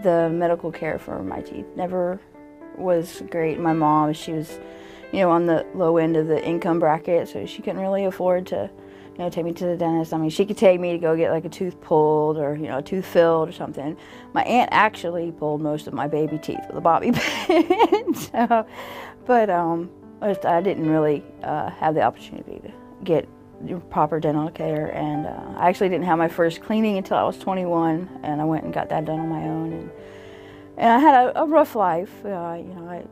the medical care for my teeth never was great. My mom, she was, on the low end of the income bracket, so she couldn't really afford to, take me to the dentist. I mean, she could take me to go get like a tooth pulled or, a tooth filled or something. My aunt actually pulled most of my baby teeth with a bobby pin. But I didn't really have the opportunity to get proper dental care, and I actually didn't have my first cleaning until I was 21, and I went and got that done on my own. And I had a rough life. I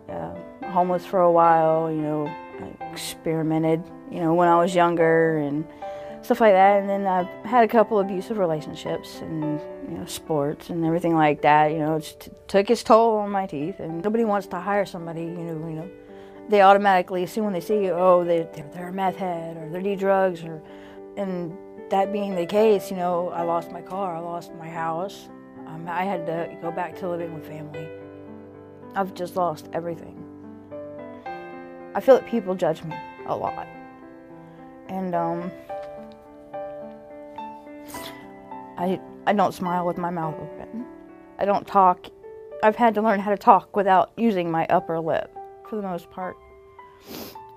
homeless for a while. I experimented, when I was younger and stuff like that. And then I've had a couple abusive relationships and sports and everything like that. It took its toll on my teeth. And nobody wants to hire somebody. They automatically assume when they see you, oh, they're a meth head or they need drugs, and that being the case, I lost my car, I lost my house. I had to go back to living with family. I've just lost everything. I feel that people judge me a lot. And I don't smile with my mouth open. I don't talk. I've had to learn how to talk without using my upper lip for the most part.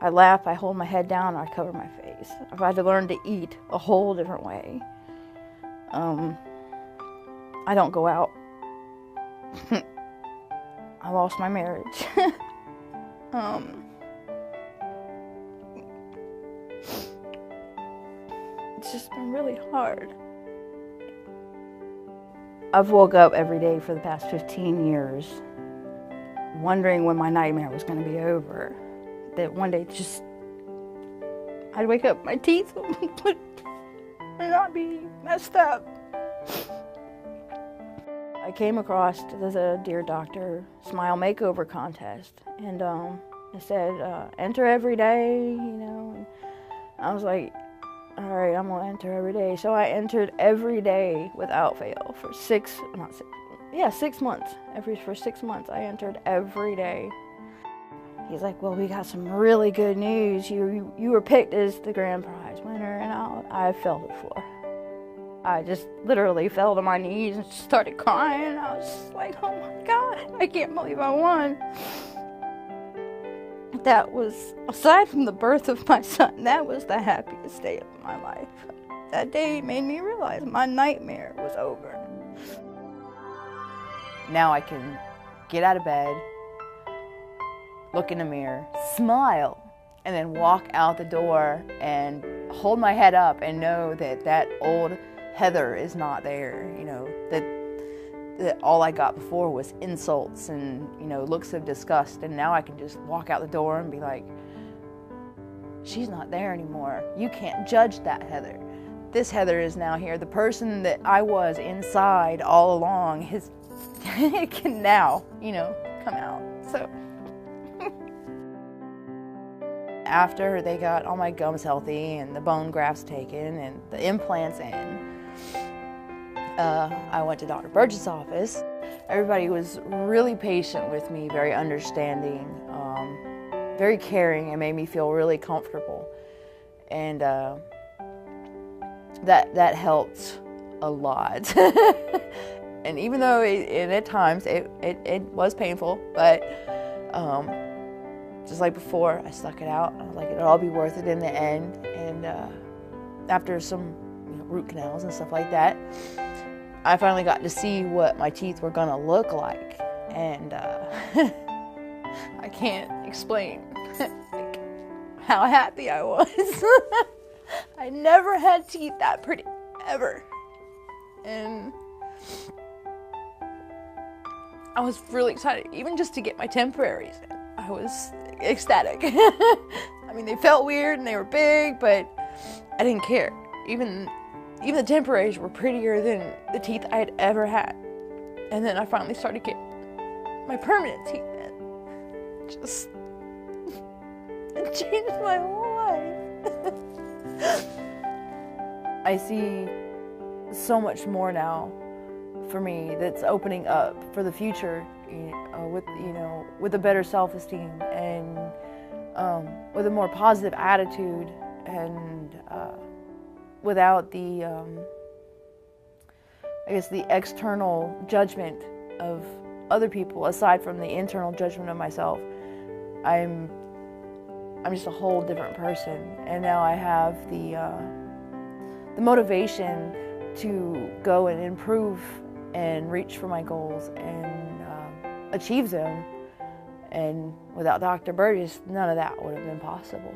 I laugh, I hold my head down, I cover my face. I've had to learn to eat a whole different way. I don't go out. I lost my marriage. It's just been really hard. I've woke up every day for the past 15 years wondering when my nightmare was going to be over. That one day I'd wake up, my teeth would not be messed up. I came across the Dear Doctor Smile Makeover contest, and it said, enter every day, and I was like, all right, I'm going to enter every day. So I entered every day without fail for 6 months. For 6 months, I entered every day. He's like, well, we got some really good news. You were picked as the grand prize winner, and I fell to the floor. I just literally fell to my knees and started crying. I was just like, oh my God, I can't believe I won. That was, aside from the birth of my son, that was the happiest day of my life. That day made me realize my nightmare was over. Now I can get out of bed, look in the mirror, smile, and then walk out the door and hold my head up and know that old Heather is not there, that all I got before was insults and, looks of disgust, and now I can just walk out the door and be like, she's not there anymore. You can't judge that Heather. This Heather is now here. The person that I was inside all along can now, come out. So after they got all my gums healthy and the bone grafts taken and the implants in, I went to Dr. Burge's office. Everybody was really patient with me, very understanding, very caring, and made me feel really comfortable. And that helped a lot. And even though at times it was painful, but just like before, I stuck it out. I was like, it'll all be worth it in the end. And after some root canals and stuff like that, I finally got to see what my teeth were gonna look like. And I can't explain how happy I was. I never had teeth that pretty, ever. And I was really excited, even just to get my temporaries in. I was ecstatic. I mean, they felt weird and they were big, but I didn't care. Even the temporaries were prettier than the teeth I had ever had. And then I finally started getting my permanent teeth in. Just, it changed my whole life. I see so much more now for me that's opening up for the future, with a better self-esteem and with a more positive attitude, and without the the external judgment of other people, aside from the internal judgment of myself. I'm just a whole different person, and now I have the motivation to go and improve and reach for my goals and achieve them. And without Dr. Burgess, none of that would have been possible.